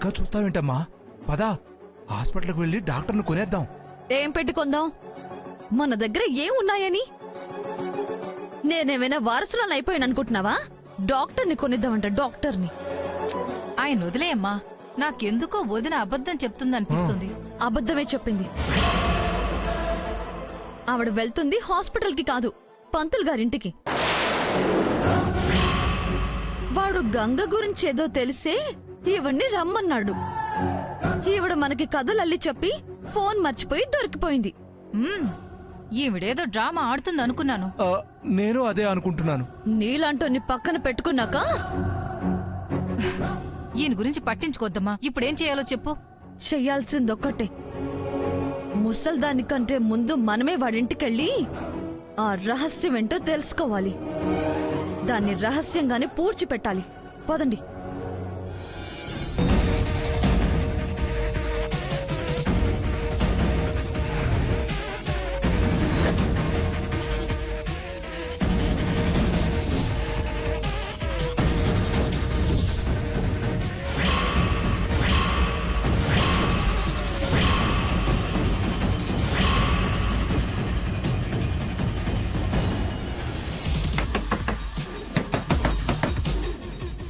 ఇంకా చూస్తావేంటమ్మా? పదా, హాస్పిటల్కి వెళ్ళి డాక్టర్ని కొనేద్దాం. ఏం పెట్టుకుందాం? మన దగ్గర ఏం ఉన్నాయని? నేనేమైనా వారసులను అయిపోయాను అనుకుంటున్నావా? డాక్టర్ని కొనిద్దామంట, డాక్టర్ని. ఆయన వదిలేయమ్మా. నాకెందుకో వదిన అబద్ధం చెప్తుందనిపిస్తుంది. అబద్ధమే చెప్పింది. ఆవిడ వెళ్తుంది హాస్పిటల్కి కాదు, పంతులు గారింటికి. వాడు గంగ గురించేదో తెలిసే ఈవిడ్ని రమ్మన్నాడు. ఈవిడ మనకి కథలల్లి చెప్పి ఫోన్ మర్చిపోయి దొరికిపోయింది. ఈవిడేదో డ్రామా ఆడుతుంది అనుకున్నాను. నేను అదే అనుకుంటున్నాను. నీలాంటోని పక్కన పెట్టుకున్నాక ఈయన గురించి పట్టించుకోద్దమ్మా. ఇప్పుడేం చేయాలో చెప్పు. చెయ్యాల్సిందొక్కటే, ముసల్దానికంటే ముందు మనమే వాడింటికెళ్ళి ఆ రహస్యమేంటో తెలుసుకోవాలి. దాన్ని రహస్యంగానే పూడ్చిపెట్టాలి. పదండి.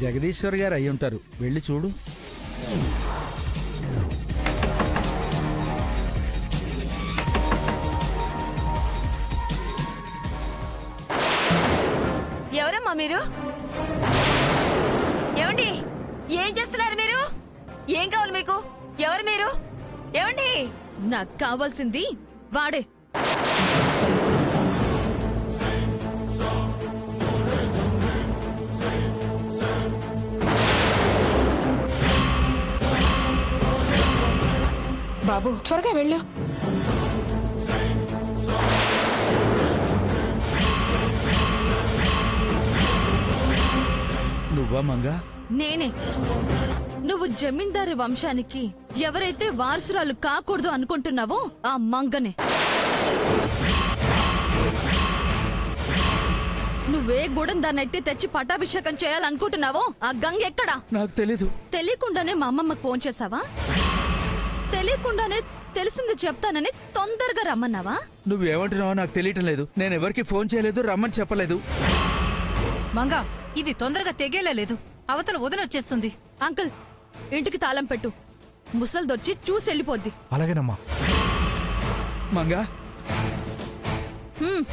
జగదీశ్వర్ గారు అయి ఉంటారు, వెళ్ళి చూడు. ఎవరమ్మా మీరు? ఏమండి, ఏం చేస్తున్నారు మీరు? ఏం కావాలి మీకు? ఎవరు మీరు? ఏమండి? నాకు కావాల్సింది వాడే. బాబు త్వరగా వెళ్ళు. నువ్వా మంగా? నేనే. నువ్వు జమీందారు వంశానికి ఎవరైతే వారసురాలు కాకూడదు అనుకుంటున్నావో ఆ మంగనే. నువ్వే గూడెం దాన్నైతే తెచ్చి పట్టాభిషేకం చేయాలనుకుంటున్నావో ఆ గంగ ఎక్కడా? నాకు తెలీదు. తెలియకుండానే మా అమ్మమ్మకు ఫోన్ చేసావా? తెలియకుండానే తెలిసింది చెప్తానని తొందరగా రమ్మన్నావా? నువ్వేమంటున్నావో నాకు తెలియటం లేదు. నేను ఎవరికి ఫోన్ చేయలేదు, రమ్మని చెప్పలేదు. మంగా, ఇది తొందరగా తెగేలేదు. అవతల వదినొచ్చేస్తుంది. అంకుల్, ఇంటికి తాళం పెట్టు. ముసల్దొచ్చి చూసి వెళ్ళిపోద్ది. అలాగేనమ్మా. మంగా, హ్మ్.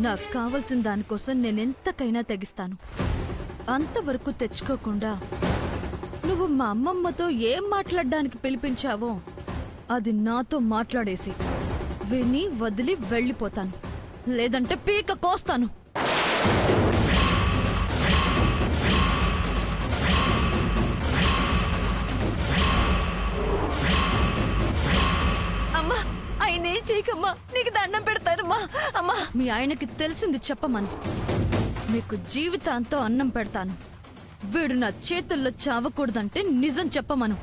నాకు కావలసిన దానికోసం నేనెంతకైనా తెగిస్తాను. అంతవరకు తెచ్చుకోకుండా నువ్వు మా అమ్మమ్మతో ఏం మాట్లాడడానికి పిలిపించావో అది నాతో మాట్లాడేసి విని వదిలి వెళ్ళిపోతాను. లేదంటే పీక కోస్తాను. అమ్మా, ఆయనేం చేయకమ్మా. నీకు దండం పెడతారమ్మా. అమ్మా, మీ ఆయనకి తెలిసింది చెప్పమను. మీకు జీవితాంతం అన్నం పెడతాను. వీడు నా చేతుల్లో చావకూడదంటే నిజం చెప్పమను.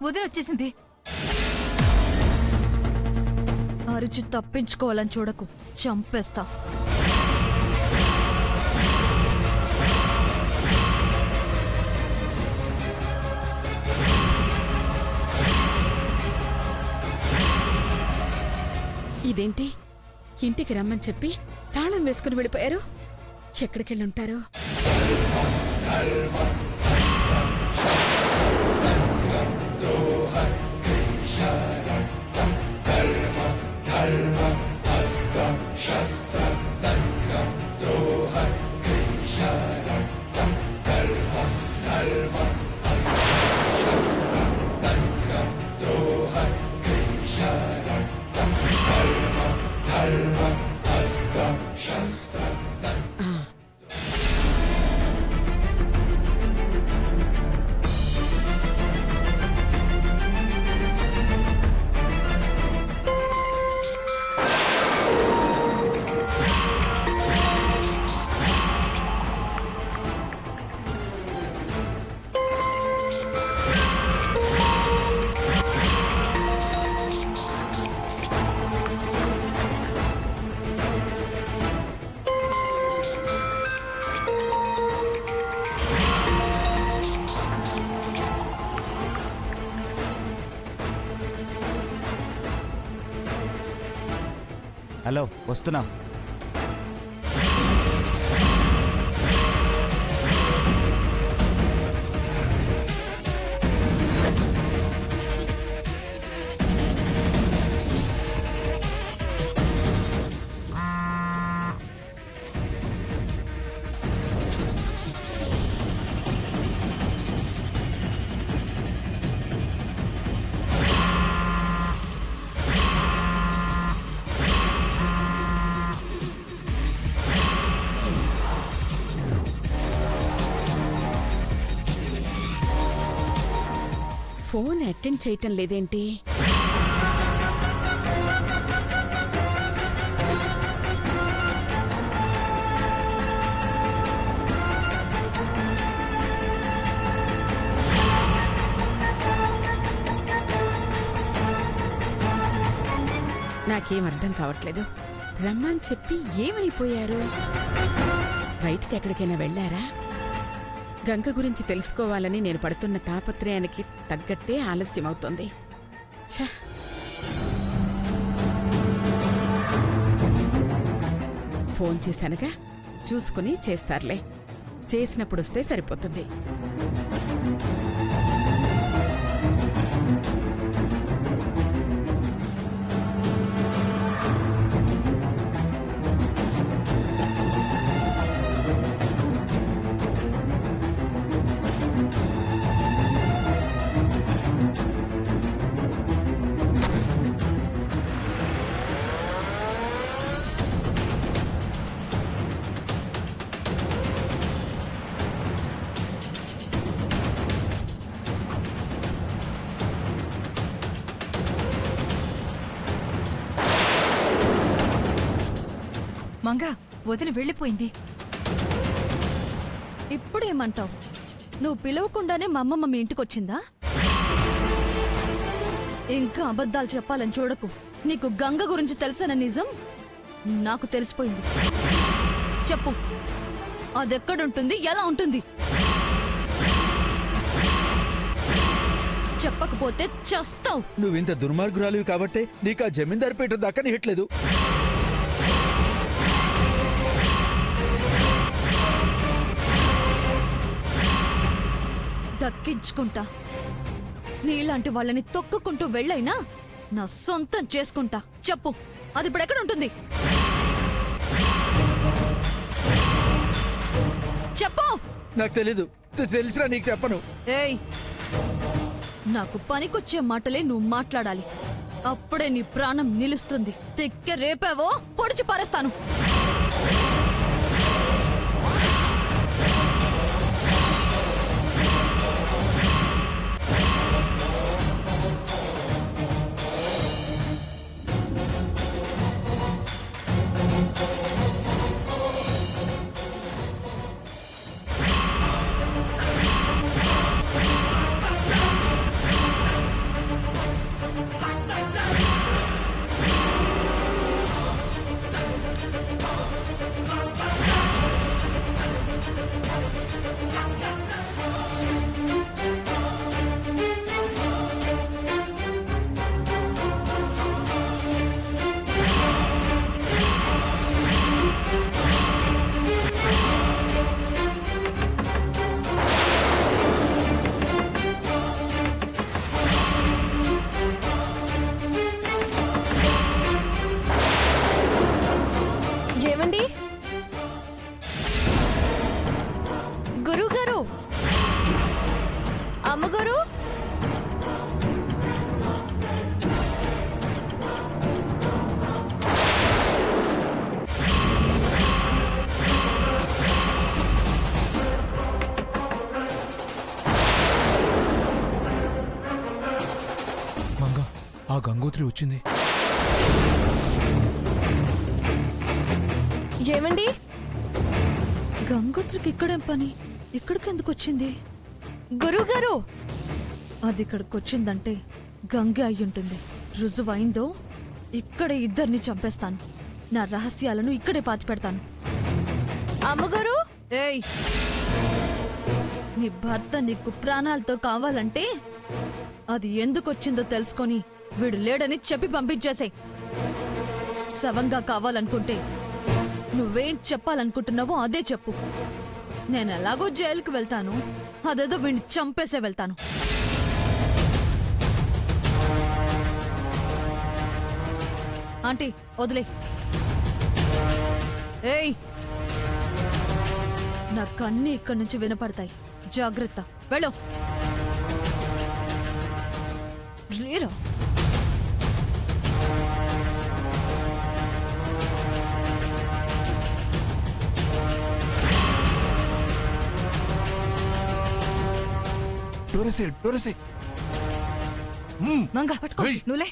వదిన వచ్చేసింది. అరిచి తప్పించుకోవాలని చూడకు, చంపేస్తా. ఇదేంటి, ఇంటికి రమ్మని చెప్పి తాళం వేసుకుని వెళ్ళిపోయారు? ఎక్కడికెళ్ళుంటారు? హలో, వస్తున్నా. ఫోన్ అటెండ్ చేయటం లేదేంటి? నాకేం అర్థం కావట్లేదు. రమ్మని చెప్పి ఏమైపోయారు? బయటికి ఎక్కడికైనా వెళ్ళారా? గంగ గురించి తెలుసుకోవాలని నేను పడుతున్న తాపత్రయానికి తగ్గట్టే ఆలస్యమవుతోంది. ఛ! ఫోన్ చేశానుగా, చూసుకుని చేస్తారులే. చేసినప్పుడొస్తే సరిపోతుంది. మంగా, వదిన వెళ్ళిపోయింది. ఇప్పుడేమంటావు? నువ్వు పిలవకుండానే మా అమ్మమ్మ మీ ఇంటికొచ్చిందా? ఇంకా అబద్ధాలు చెప్పాలని చూడకు. నీకు గంగ గురించి తెలిసిన నిజం నాకు తెలిసిపోయింది. చెప్పు, అదెక్కడుంటుంది, ఎలా ఉంటుంది? చెప్పకపోతే చస్తావు. నువ్వింత దుర్మార్గురాలివి కాబట్టే నీకు ఆ జమీందారు పేట దక్కనియట్లేదు. దక్కించుకుంటా. నీలాంటి వాళ్ళని తొక్కుకుంటూ వెళ్ళైనా నా సొంతం చేసుకుంటా. చెప్పు, అది ఇప్పుడు ఎక్కడ ఉంటుంది? చెప్పు. నాకు తెలీదు. తెలిసినా నీకు చెప్పను. ఏయ్, నాకు పనికొచ్చే మాటలే నువ్వు మాట్లాడాలి. అప్పుడే నీ ప్రాణం నిలుస్తుంది. తిక్క రేపావో పొడిచి పారేస్తాను. అమ్మగారు మంగ ఆ గంగోత్రి వచ్చింది. ఏమండి గంగోత్రికి ఇక్కడేం పని? ఇక్కడికి ఎందుకు వచ్చింది? గురువుగారు అది ఇక్కడికి వచ్చిందంటే గంగే అయ్యుంటుంది. రుజువైందో ఇక్కడే ఇద్దరిని చంపేస్తాను. నా రహస్యాలను ఇక్కడే పాతిపెడతాను. అమ్మగారు ఏయ్, నీ భర్త నీకు ప్రాణాలతో కావాలంటే అది ఎందుకొచ్చిందో తెలుసుకొని వీడు లేడని చెప్పి పంపించేసేయ్. శవంగా కావాలనుకుంటే నువ్వేం చెప్పాలనుకుంటున్నావో అదే చెప్పు. నేను ఎలాగో జైలుకి వెళ్తాను, అదేదో వీడిని చంపేసే వెళ్తాను. ఆంటీ వదిలే. ఏయ్, నాకన్నీ ఇక్కడి నుంచి వినపడతాయి. జాగ్రత్త, వెళ్ళు. రేరా డోరసే మంగ పట్టుకో, నువ్వులే.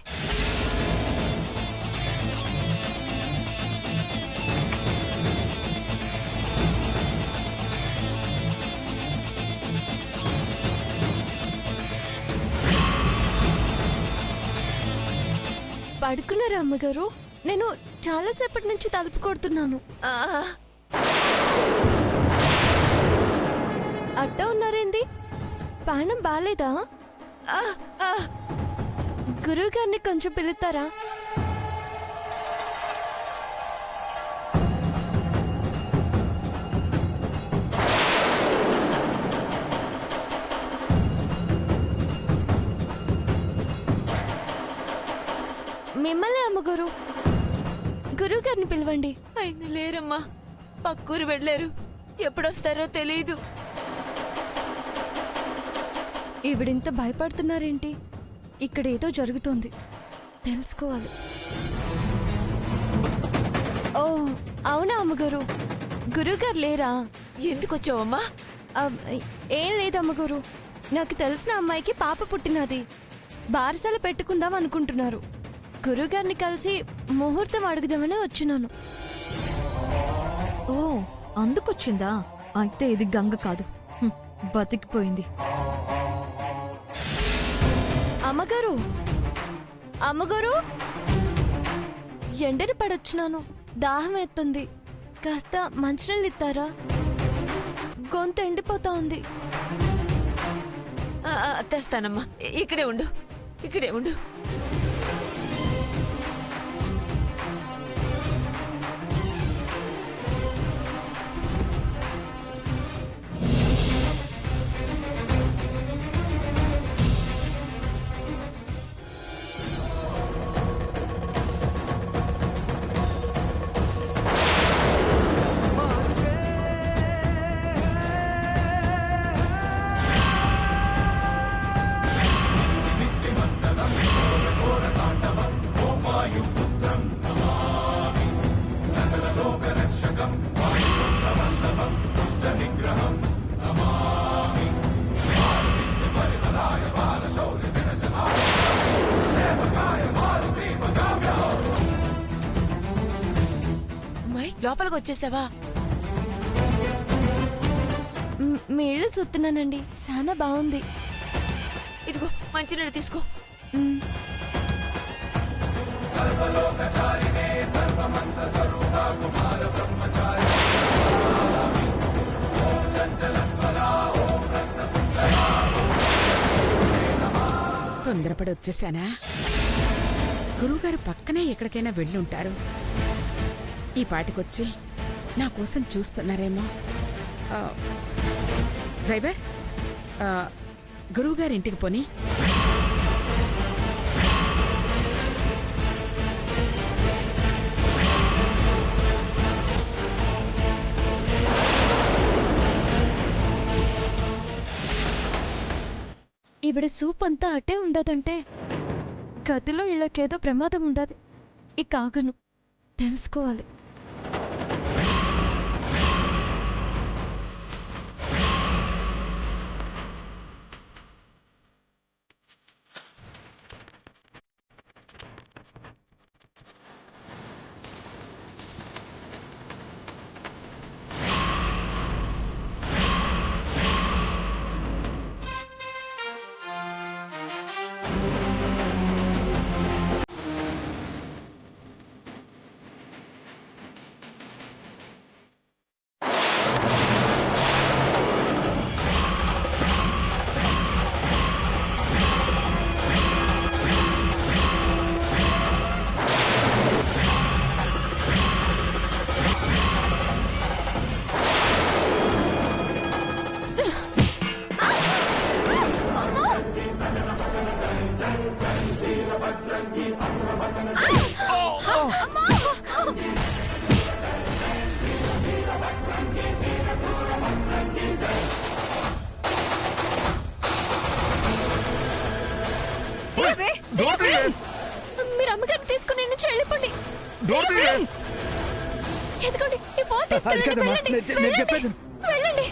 పడుకున్నారా అమ్మగారు? నేను చాలాసేపటి నుంచి తలుపు కొడుతున్నాను. అట్టా ఉన్నారేంది? పానం బాలేదా? గురువు గారిని కొంచెం పిలుస్తారా? మిమ్మల్ని అమ్మగారు, గురువు గారిని పిలవండి. ఆయన లేరమ్మా, పక్కూరు వెళ్ళారు. ఎప్పుడొస్తారో తెలీదు. ఈవిడింత భయపడుతున్నారేంటి? ఇక్కడ ఏదో జరుగుతోంది, తెలుసుకోవాలి. ఓ అవునా అమ్మగారు, గురువుగారు లేరా? ఎందుకొచ్చావమ్మా? ఏం లేదు అమ్మగారు, నాకు తెలిసిన అమ్మాయికి పాప పుట్టినది. బారసాల పెట్టుకుందాం అనుకుంటున్నారు. గురువుగారిని కలిసి ముహూర్తం అడుగుదామని వచ్చినాను. ఓ అందుకొచ్చిందా? అయితే ఇది గంగ కాదు, బతికిపోయింది. అమ్మగారు, అమ్మగారు, ఎండని పడొచ్చినాను, దాహం ఎత్తుంది. కాస్త మంచినీళ్ళు ఇస్తారా? గొంతు ఎండిపోతా ఉంది. తెస్తానమ్మా, ఇక్కడే ఉండు, ఇక్కడే ఉండు. లోపలికి వచ్చేసావా? మీళ్ళు సుత్తున్నానండి, చాలా బాగుంది. ఇదిగో మంచినీళ్ళు తీసుకో. తొందరపడి వచ్చేసానా? గురువుగారు పక్కనే ఎక్కడికైనా వెళ్ళుంటారు. ఈ పాటికొచ్చి నా కోసం చూస్తున్నారేమో. డ్రైవర్, గురువుగారింటికి పోని. ఈవిడ సూప్ అంతా అట్టే ఉండదంటే గదిలో ఇళ్ళకేదో ప్రమాదం ఉండదు. ఇక ఆగను, తెలుసుకోవాలి. మీరు అమ్మగారిని తీసుకుని నుంచి వెళ్ళిపోండి. ఎందుకండి ఈ ఫోన్ తీసుకెళ్ళండి, కదమ్మా, వెళ్ళండి, నేను చెప్పేది. వెళ్ళండి.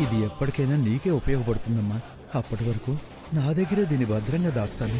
ఇది ఎప్పటికైనా నీకే ఉపయోగపడుతుందమ్మా. అప్పటి వరకు నా దగ్గరే దీన్ని భద్రంగా దాస్తాను.